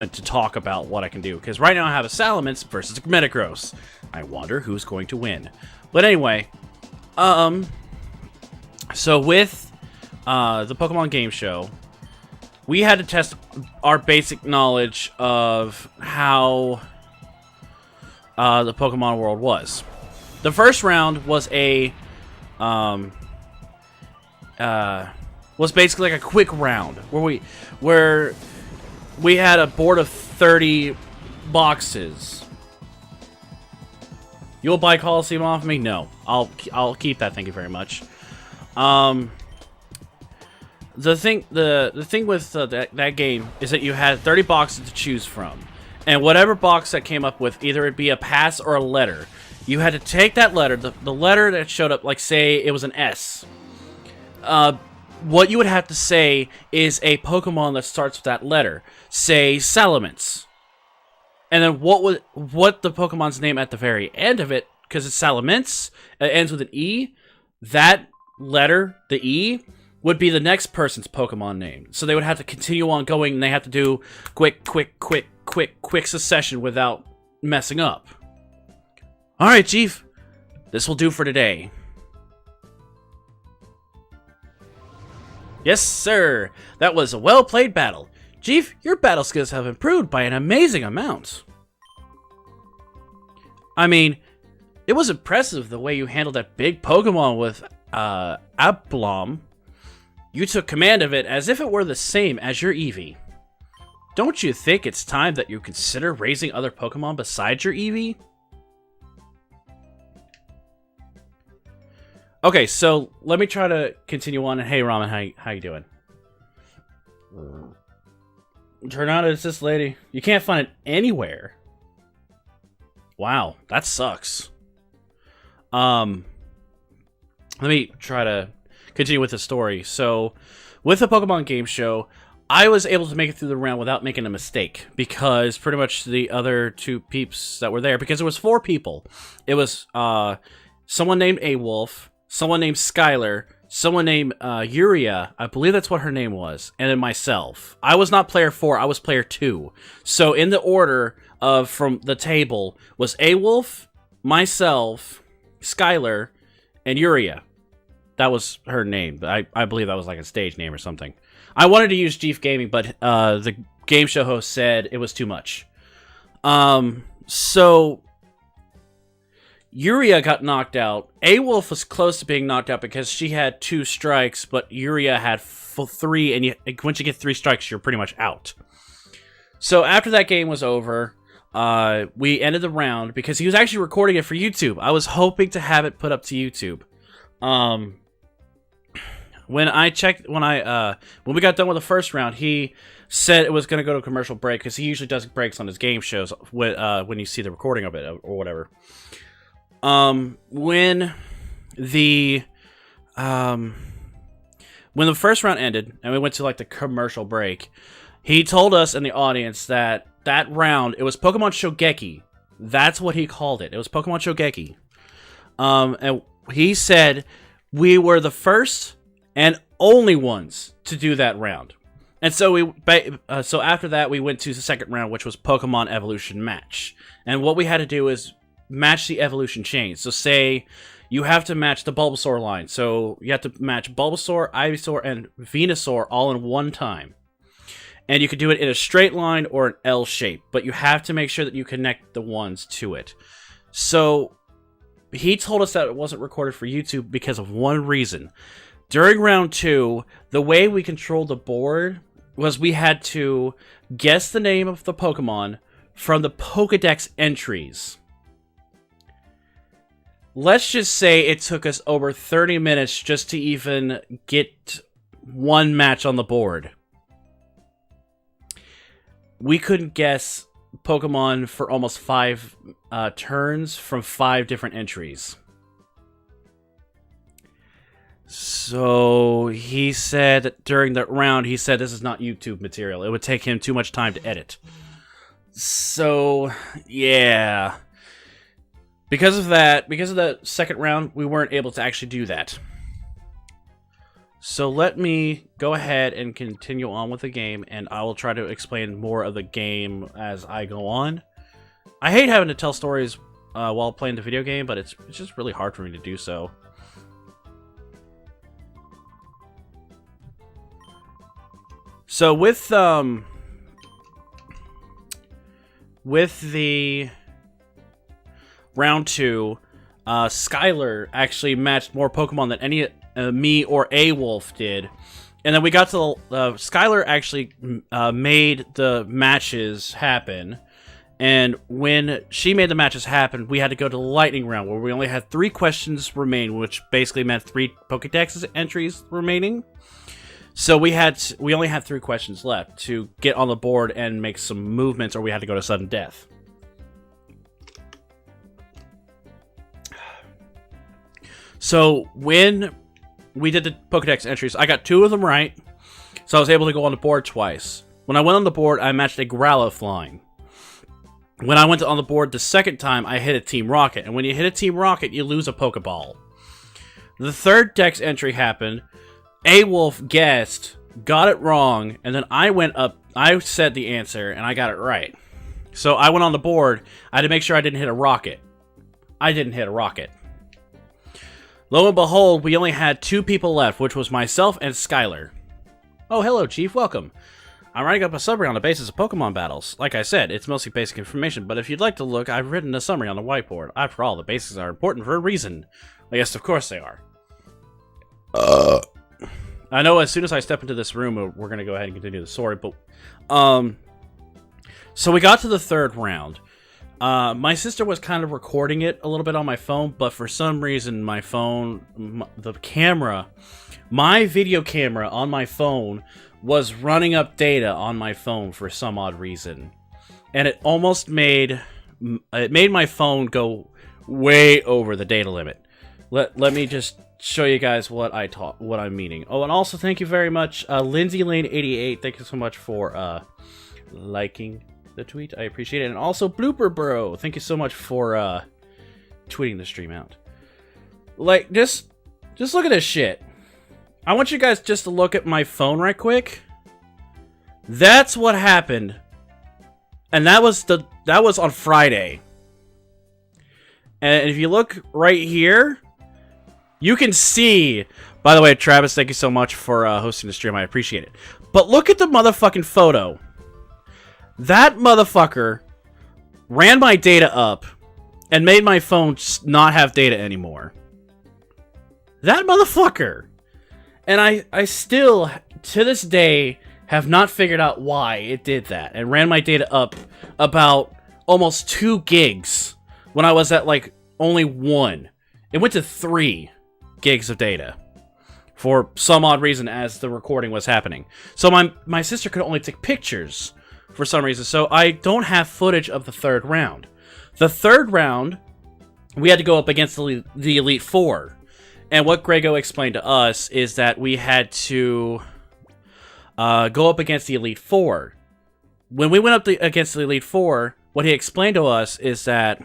to talk about what I can do, because right now I have a Salamence versus a Metagross. I wonder who's going to win. But anyway, so with the Pokemon Game Show, we had to test our basic knowledge of how the Pokemon world was. The first round was was basically like a quick round where we had a board of 30 boxes. You'll buy Coliseum off me? No, I'll keep that. Thank you very much. The thing with that game is that you had 30 boxes to choose from, and whatever box that came up with, either it be a pass or a letter, you had to take that letter, the letter that showed up, like say it was an S. What you would have to say is a Pokemon that starts with that letter. Say Salamence. And then what the Pokemon's name at the very end of it, because it's Salamence, it ends with an E, that letter, the E, would be the next person's Pokemon name. So they would have to continue on going, and they have to do quick succession without messing up. Alright, Chief. This will do for today. Yes, sir. That was a well-played battle. Chief, your battle skills have improved by an amazing amount. I mean, it was impressive the way you handled that big Pokemon with, Ablom. You took command of it as if it were the same as your Eevee. Don't you think it's time that you consider raising other Pokemon besides your Eevee? Okay, so let me try to continue on. And hey, Ramen, how you doing? Tornado, it's this lady. You can't find it anywhere. Wow, that sucks. Let me try to continue with the story. So, with the Pokemon Game Show, I was able to make it through the round without making a mistake, because pretty much the other two peeps that were there, because there was 4 people. It was someone named A-Wolf, someone named Skylar, someone named Yuria, I believe that's what her name was, and then myself. I was not player 4, I was player 2. So in the order of from the table was A-Wolf, myself, Skylar, and Yuria. That was her name. I believe that was like a stage name or something. I wanted to use Chief Gaming, but the game show host said it was too much. So Yuria got knocked out. A-Wolf was close to being knocked out because she had 2 strikes, but Yuria had 3, and once you get 3 strikes, you're pretty much out. So after that game was over, we ended the round because he was actually recording it for YouTube. I was hoping to have it put up to YouTube. When we got done with the first round, he said it was going to go to a commercial break because he usually does breaks on his game shows when you see the recording of it or whatever. When the first round ended and we went to like the commercial break, he told us in the audience that round, it was Pokemon Shogeki. That's what he called it. It was Pokemon Shogeki. And he said we were the first and only ones to do that round. And so so after that, we went to the second round, which was Pokemon Evolution Match. And what we had to do is match the evolution chain. So say you have to match the Bulbasaur line. So you have to match Bulbasaur, Ivysaur, and Venusaur all in one time. And you could do it in a straight line or an L shape, but you have to make sure that you connect the ones to it. So he told us that it wasn't recorded for YouTube because of one reason. During round 2, the way we controlled the board was we had to guess the name of the Pokemon from the Pokedex entries. Let's just say it took us over 30 minutes just to even get one match on the board. We couldn't guess Pokemon for almost 5 turns from 5 different entries. So he said during the round, he said this is not YouTube material. It would take him too much time to edit. So, yeah. Because of that, because of the second round, we weren't able to actually do that. So let me go ahead and continue on with the game, and I will try to explain more of the game as I go on. I hate having to tell stories while playing the video game, but it's just really hard for me to do so. So with the round 2, Skylar actually matched more Pokemon than any me or A-Wolf did. And then we got to Skylar actually made the matches happen. And when she made the matches happen, we had to go to the lightning round, where we only had 3 questions remaining, which basically meant 3 Pokédex entries remaining. So we only had 3 questions left to get on the board and make some movements, or we had to go to sudden death. So when we did the Pokédex entries, I got 2 of them right, so I was able to go on the board twice. When I went on the board, I matched a Growlithe. When I went on the board the second time, I hit a Team Rocket, and when you hit a Team Rocket, you lose a Pokeball. The third Dex entry happened. A-Wolf guessed, got it wrong, and then I went up, I said the answer, and I got it right. So I went on the board, I had to make sure I didn't hit a rocket. I didn't hit a rocket. Lo and behold, we only had 2 people left, which was myself and Skylar. Oh, hello, Chief, welcome. I'm writing up a summary on the basis of Pokemon battles. Like I said, it's mostly basic information, but if you'd like to look, I've written a summary on the whiteboard. After all, the basics are important for a reason. Well, yes, of course they are. I know as soon as I step into this room, we're going to go ahead and continue the story, but... So we got to the 3rd round. My sister was kind of recording it a little bit on my phone, but for some reason, my phone... the camera... My video camera on my phone was running up data on my phone for some odd reason. And it almost made... It made my phone go way over the data limit. Let me just... show you guys what I'm meaning. Oh, and also thank you very much, Lindsay Lane 88. Thank you so much for liking the tweet. I appreciate it. And also Blooper Bro, thank you so much for tweeting the stream out. Like, just look at this shit. I want you guys just to look at my phone right quick. That's what happened, and that was on Friday. And if you look right here. You can see, by the way, Travis, thank you so much for hosting the stream. I appreciate it. But look at the motherfucking photo. That motherfucker ran my data up and made my phone not have data anymore. That motherfucker. And I still, to this day, have not figured out why it did that and ran my data up about almost 2 gigs when I was at, like, only 1. It went to 3. Gigs of data for some odd reason as the recording was happening. So my sister could only take pictures for some reason, so I don't have footage of the 3rd round. The 3rd round, we had to go up against the Elite Four, and what Grego explained to us is that we had to go up against the Elite Four. When we went up against the Elite Four, what he explained to us is that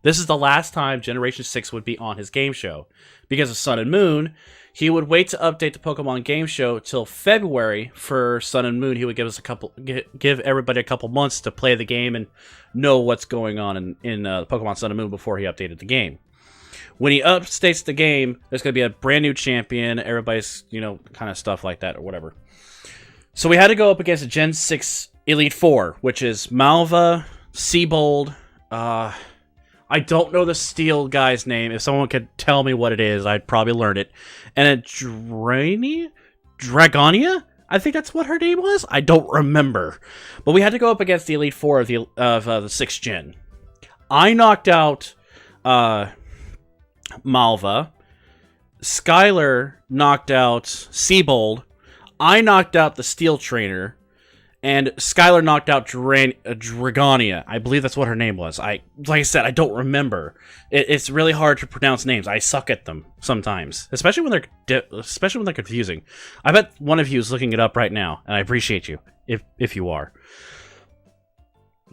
this is the last time Generation 6 would be on his game show. Because of Sun and Moon, he would wait to update the Pokemon game show till February for Sun and Moon. He would give us give everybody a couple months to play the game and know what's going on in Pokemon Sun and Moon before he updated the game. When he updates the game, there's going to be a brand new champion, everybody's, kind of stuff like that or whatever. So we had to go up against a Gen 6 Elite Four, which is Malva, Seabold, I don't know the steel guy's name. If someone could tell me what it is, I'd probably learn it. And a Dragonia? I think that's what her name was? I don't remember. But we had to go up against the Elite Four of the 6th gen. I knocked out Malva. Skylar knocked out Seabold. I knocked out the Steel Trainer. And Skylar knocked out Dragonia. I believe that's what her name was. Like I said, I don't remember. It's really hard to pronounce names. I suck at them sometimes, especially when they're confusing. I bet one of you is looking it up right now, and I appreciate you if you are.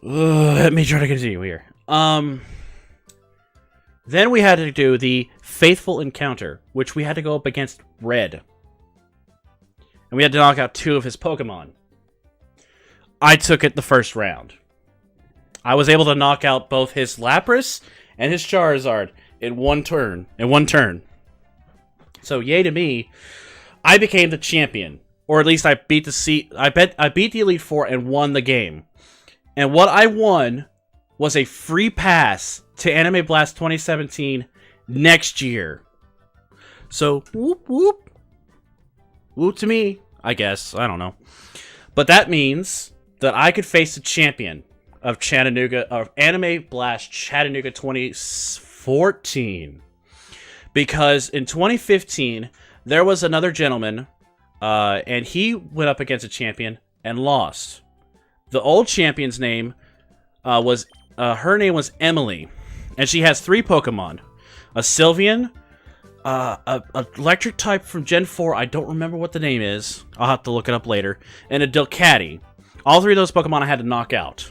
Let me try to continue here. Then we had to do the Faithful Encounter, which we had to go up against Red. and we had to knock out 2 of his Pokemon. I took it the first round. I was able to knock out both his Lapras and his Charizard in one turn. So yay to me, I became the champion, or at least I beat I beat the Elite Four and won the game. And what I won was a free pass to Anime Blast 2017 next year. So whoop whoop, whoop to me, I guess. I don't know, but that means that I could face the champion of Chattanooga, of Anime Blast Chattanooga 2014. Because in 2015, there was another gentleman, and he went up against a champion and lost. The old champion's name was Emily, and she has 3 Pokemon. A Sylveon, a electric type from Gen 4, I don't remember what the name is. I'll have to look it up later. And a Delcatty. All 3 of those Pokemon I had to knock out.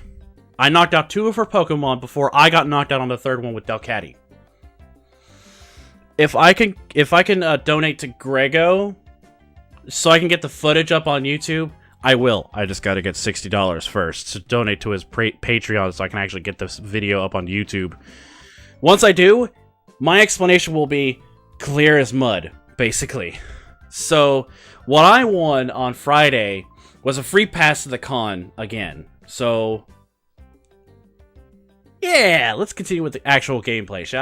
I knocked out 2 of her Pokemon before I got knocked out on the 3rd one with Delcatty. If I can donate to Grego so I can get the footage up on YouTube, I will. I just got to get $60 first to donate to his Patreon so I can actually get this video up on YouTube. Once I do, my explanation will be clear as mud, basically. So, what I won on Friday was a free pass to the con again. So, yeah, let's continue with the actual gameplay, shall we?